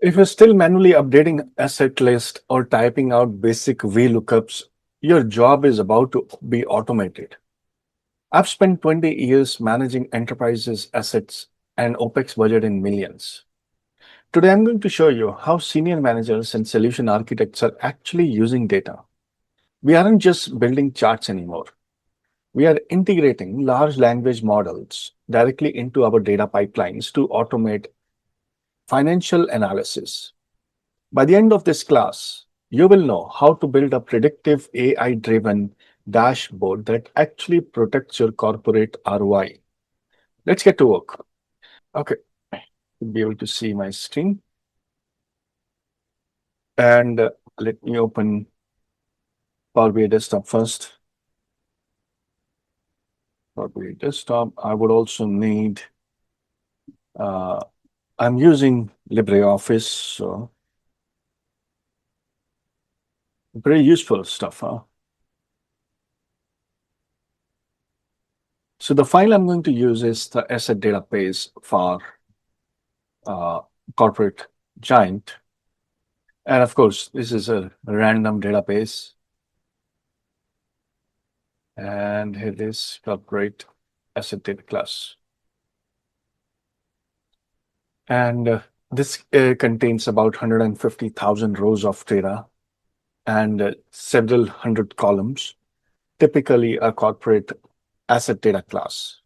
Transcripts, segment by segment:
If you're still manually updating asset list or typing out basic VLOOKUPs, your job is about to be automated. I've spent 20 years managing enterprises' assets and OPEX budget in millions. Today, I'm going to show you how senior managers and solution architects are actually using data. We aren't just building charts anymore. We are integrating large language models directly into our data pipelines to automate financial analysis. By the end of this class, you will know how to build a predictive AI-driven dashboard that actually protects your corporate ROI. Let's get to work. Okay, you'll be able to see my screen. And let me open Power BI Desktop first. Power BI Desktop, I would also need, I'm using LibreOffice, so very useful stuff, huh? So the file I'm going to use is the asset database for corporate giant. And of course, this is a random database. And here it is, corporate asset data class. And this contains about 150,000 rows of data and several hundred columns, typically a corporate asset data class.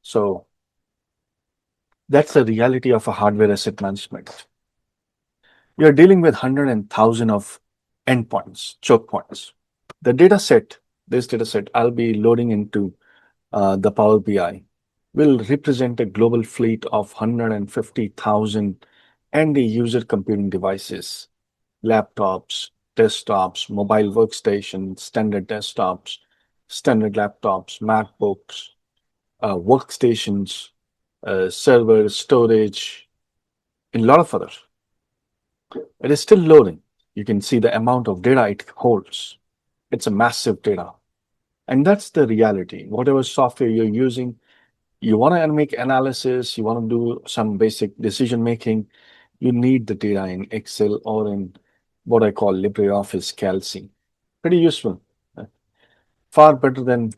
So that's the reality of a hardware asset management. You're dealing with 100,000 of endpoints, choke points. The data set, this data set I'll be loading into the Power BI will represent a global fleet of 150,000 end-user computing devices, laptops, desktops, mobile workstations, standard desktops, standard laptops, MacBooks, workstations, servers, storage, and a lot of others. It is still loading. You can see the amount of data it holds. It's a massive data. And that's the reality. Whatever software you're using, you want to make analysis, you want to do some basic decision making, you need the data in Excel or in what I call LibreOffice Calc. Pretty useful. Far better than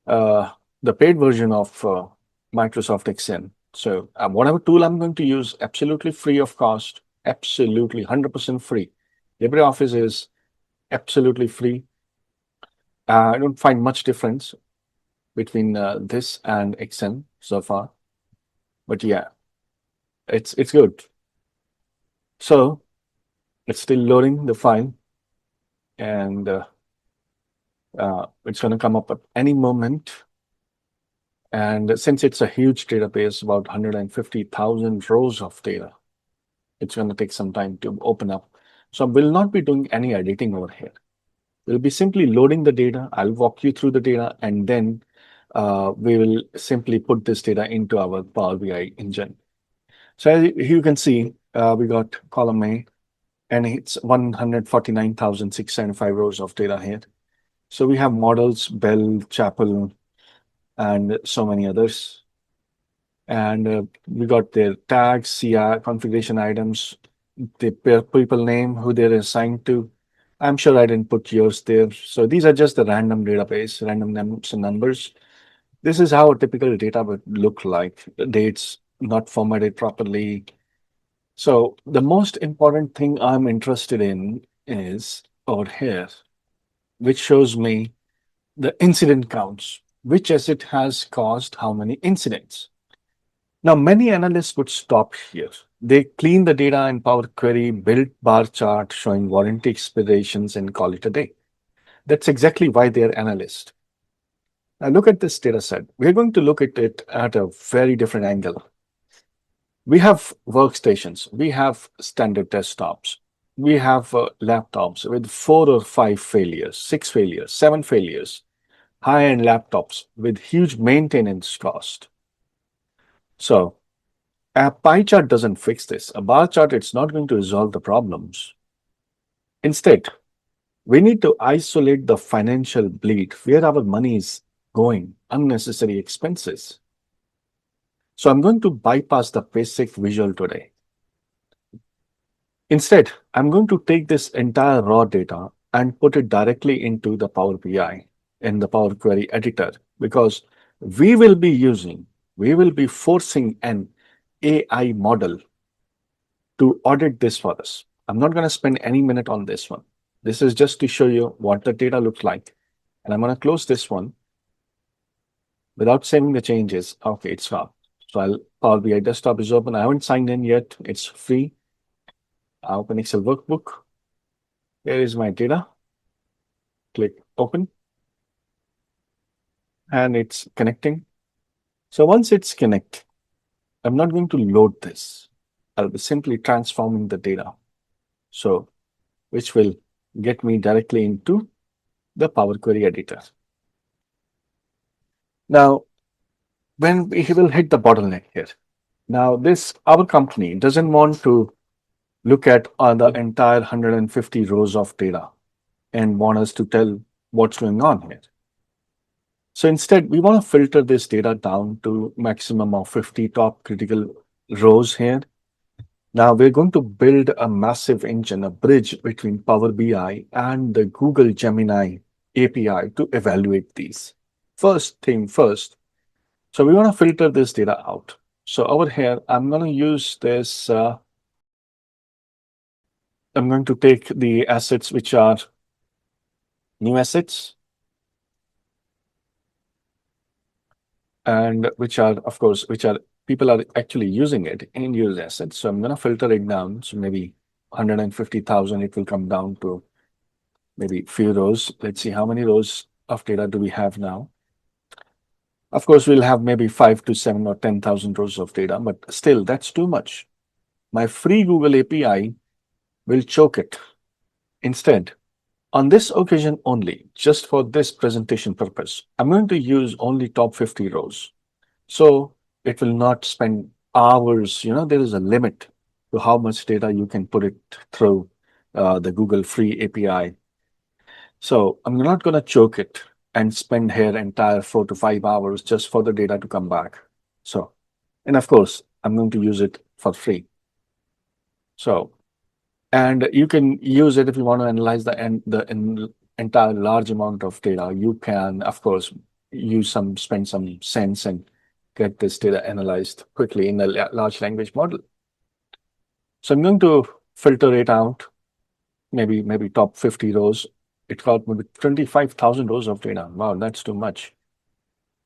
the paid version of Microsoft Excel. So whatever tool I'm going to use, absolutely free of cost, absolutely 100% free. LibreOffice is absolutely free. I don't find much difference between this and Excel so far, but yeah, it's good. So it's still loading the file, and it's going to come up at any moment. And since it's a huge database, about 150,000 rows of data, it's going to take some time to open up. So we'll not be doing any editing over here. We'll be simply loading the data. I'll walk you through the data, and then we will simply put this data into our Power BI engine. So as you can see, we got column A, and it's 149,675 rows of data here. So we have models, Bell, Chapel, and so many others. And we got their tags, CI, configuration items, the people name, who they're assigned to. I'm sure I didn't put yours there. So these are just the random database, random names and numbers. This is how a typical data would look like. The dates not formatted properly. So the most important thing I'm interested in is over here, which shows me the incident counts. Which asset has caused how many incidents? Now, many analysts would stop here. They clean the data in Power Query, build bar chart showing warranty expirations, and call it a day. That's exactly why they're analysts. Now, look at this data set. We're going to look at it at a very different angle. We have workstations, we have standard desktops, we have laptops with 4 or 5 failures, 6 failures, 7 failures, high-end laptops with huge maintenance cost. So a pie chart doesn't fix this. A bar chart, it's not going to resolve the problems. Instead, we need to isolate the financial bleed, where our money is going, unnecessary expenses. So I'm going to bypass the basic visual today. Instead, I'm going to take this entire raw data and put it directly into the Power BI in the Power Query editor because we will be using, we will be forcing an AI model to audit this for us. I'm not going to spend any minute on this one. This is just to show you what the data looks like. And I'm going to close this one without saving the changes. Okay, it's gone. So Power BI desktop is open. I haven't signed in yet. It's free. I open Excel workbook. Here is my data. Click open. And it's connecting. So once it's connected, I'm not going to load this. I'll be simply transforming the data. So which will get me directly into the Power Query editor. Now, when we will hit the bottleneck here. Now, our company doesn't want to look at the entire 150 rows of data and want us to tell what's going on here. So instead, we want to filter this data down to maximum of 50 top critical rows here. Now we're going to build a massive engine, a bridge between Power BI and the Google Gemini API to evaluate these. First thing first, so we want to filter this data out. So over here, I'm going to use this. I'm going to take the assets which are new assets and which are, of course, people are actually using it in use assets. So I'm going to filter it down. So maybe 150,000, it will come down to maybe few rows. Let's see how many rows of data do we have now. Of course, we'll have maybe 5 to 7 or 10,000 rows of data, but still that's too much. My free Google API will choke it. Instead, on this occasion only, just for this presentation purpose, I'm going to use only top 50 rows. So it will not spend hours. There is a limit to how much data you can put it through the Google free API. So I'm not going to choke it and spend here entire 4 to 5 hours just for the data to come back. So, and of course, I'm going to use it for free. So, and you can use it if you want to analyze the entire large amount of data. You can, of course, spend some cents and get this data analyzed quickly in a large language model. So I'm going to filter it out, maybe top 50 rows. It got maybe 25,000 rows of data. Wow, that's too much.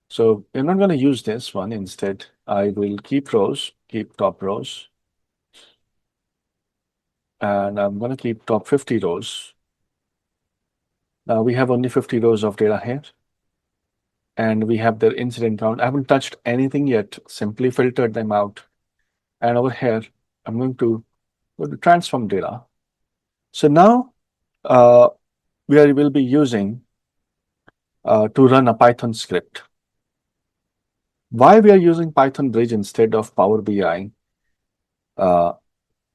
So we're not going to use this one. Instead, I will keep top rows. And I'm going to keep top 50 rows. Now we have only 50 rows of data here. And we have their incident count. I haven't touched anything yet, simply filtered them out. And over here, I'm going to go to transform data. So now we will be using to run a Python script. Why we are using Python Bridge instead of Power BI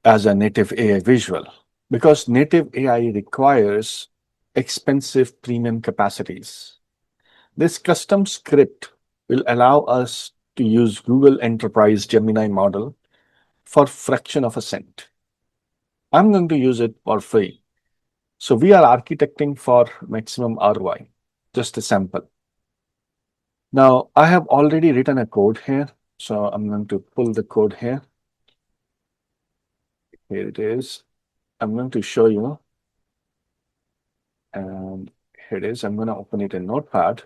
as a native AI visual? Because native AI requires expensive premium capacities. This custom script will allow us to use Google Enterprise Gemini model for fraction of a cent. I'm going to use it for free. So we are architecting for maximum ROI, just a sample. Now I have already written a code here. So I'm going to pull the code here. Here it is. I'm going to show you. And here it is. I'm going to open it in Notepad.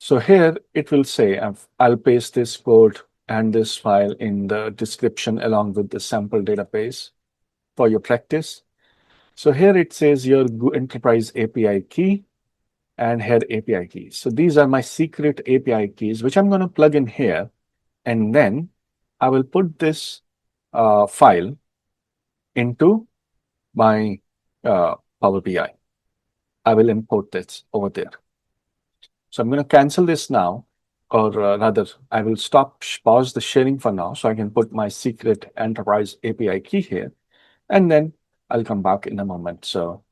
So here it will say, I'll paste this code and this file in the description along with the sample database for your practice. So here it says your Enterprise API key and here API keys. So these are my secret API keys, which I'm going to plug in here. And then I will put this file into my Power BI. I will import this over there. So I'm going to cancel this now, or rather, I will pause the sharing for now so I can put my secret Enterprise API key here, and then I'll come back in a moment. So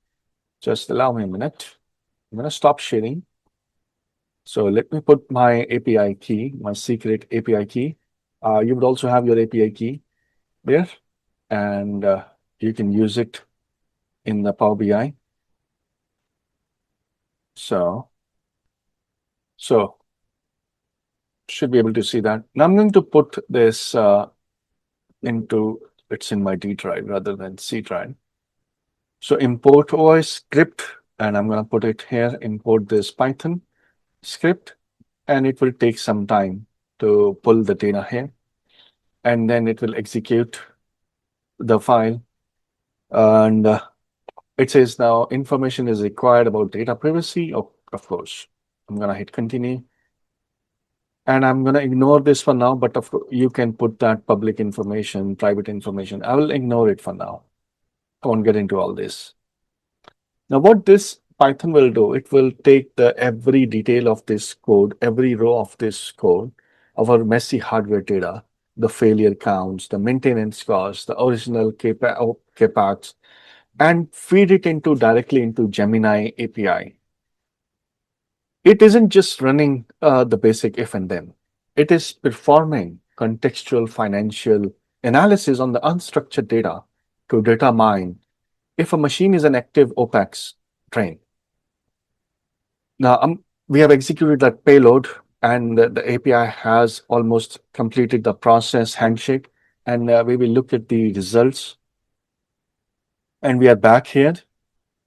just allow me a minute. I'm going to stop sharing. So let me put my API key, my secret API key. You would also have your API key there. and you can use it in the Power BI. So should be able to see that. Now I'm going to put this it's in my D drive rather than C drive. So import OS script, and I'm going to put it here, import this Python script, and it will take some time to pull the data here. And then it will execute the file. And it says now information is required about data privacy. Of course, I'm going to hit continue. And I'm going to ignore this for now, but of course, you can put that public information, private information. I will ignore it for now. I won't get into all this. Now, what this Python will do, it will take every detail of this code, every row of this code, of our messy hardware data, the failure counts, the maintenance costs, the original CAPAX, and feed it directly into Gemini API. It isn't just running the basic if and then. It is performing contextual financial analysis on the unstructured data to determine if a machine is an active OPEX train. Now, we have executed that payload, and the API has almost completed the process handshake, and we will look at the results. And we are back here.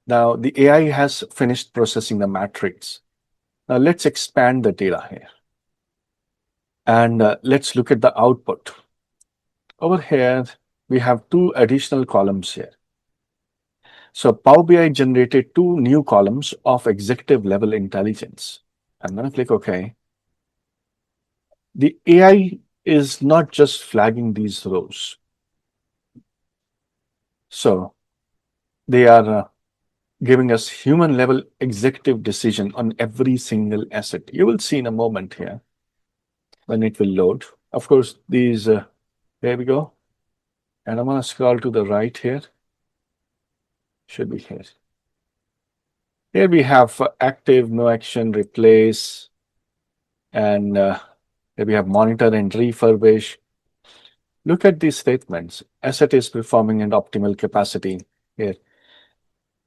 Now, the AI has finished processing the matrix. Now, let's expand the data here. And let's look at the output. Over here, we have two additional columns here. So Power BI generated two new columns of executive level intelligence. I'm going to click OK. The AI is not just flagging these rows. So they are giving us human level executive decision on every single asset. You will see in a moment here when it will load. Of course, these, there we go. And I'm going to scroll to the right here. Should be here. Here we have active, no action, replace, and here we have monitor and refurbish. Look at these statements. Asset is performing at optimal capacity here.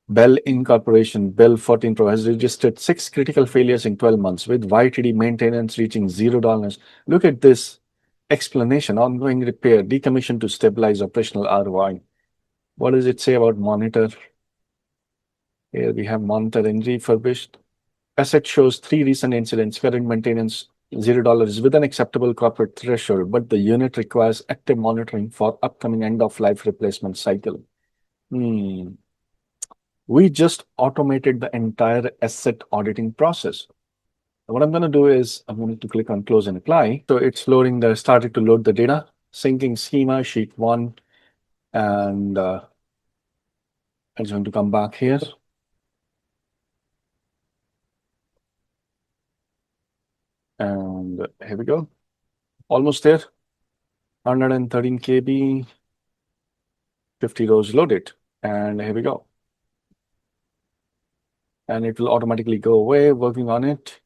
Bell Incorporation, Bell 14 Pro has registered 6 critical failures in 12 months with YTD maintenance reaching $0. Look at this explanation, ongoing repair, decommission to stabilize operational ROI. What does it say about monitor? Here we have monitor and refurbished. Asset shows 3 recent incidents. Current maintenance $0 is within acceptable corporate threshold, but the unit requires active monitoring for upcoming end-of-life replacement cycle. We just automated the entire asset auditing process. What I'm going to do is I'm going to click on close and apply. So it's started to load the data, syncing schema, sheet 1, and it's going to come back here. And here we go. Almost there. 113 KB, 50 rows loaded. And here we go. And it will automatically go away, working on it.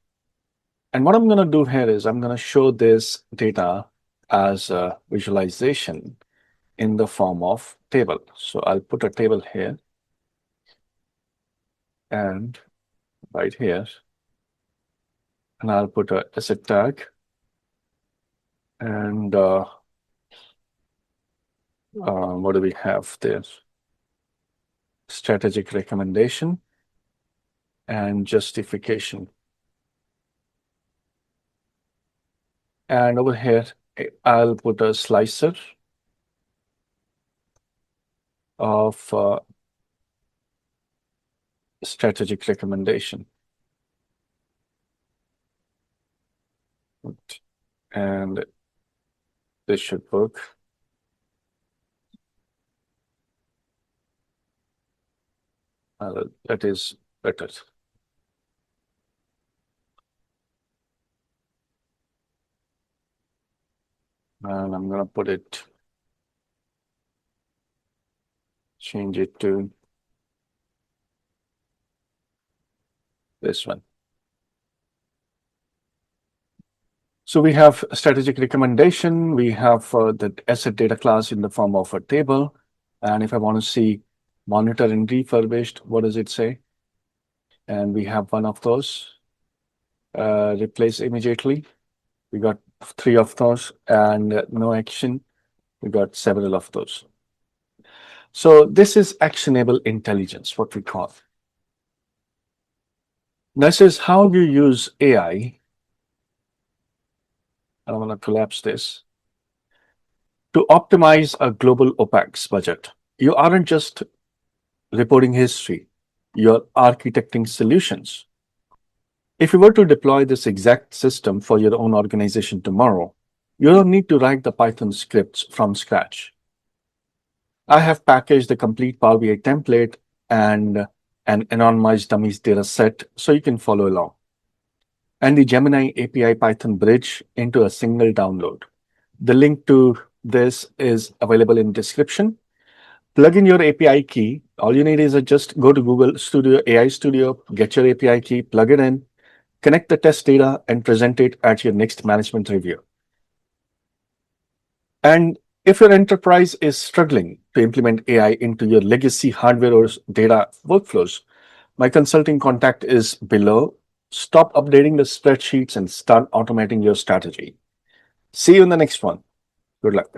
And what I'm going to do here is I'm going to show this data as a visualization in the form of table. So I'll put a table here and right here. And I'll put a asset tag. And what do we have there? Strategic recommendation and justification. And over here, I'll put a slicer of strategic recommendation. And this should work. That is better. And I'm going to change it to this one. So we have a strategic recommendation. We have the asset data class in the form of a table. And if I want to see monitor and refurbished, what does it say? And we have one of those. Replace immediately. We got 3 of those, and no action. We got several of those. So this is actionable intelligence, what we call. This is how you use AI. I want to collapse this. To optimize a global OpEx budget. You aren't just reporting history, you're architecting solutions. If you were to deploy this exact system for your own organization tomorrow, you don't need to write the Python scripts from scratch. I have packaged the complete Power BI template and an anonymized dummies data set so you can follow along, and the Gemini API Python bridge into a single download. The link to this is available in description. Plug in your API key. All you need is just go to Google Studio, AI Studio, get your API key, plug it in, connect the test data, and present it at your next management review. And if your enterprise is struggling to implement AI into your legacy hardware or data workflows, my consulting contact is below. Stop updating the spreadsheets and start automating your strategy. See you in the next one. Good luck.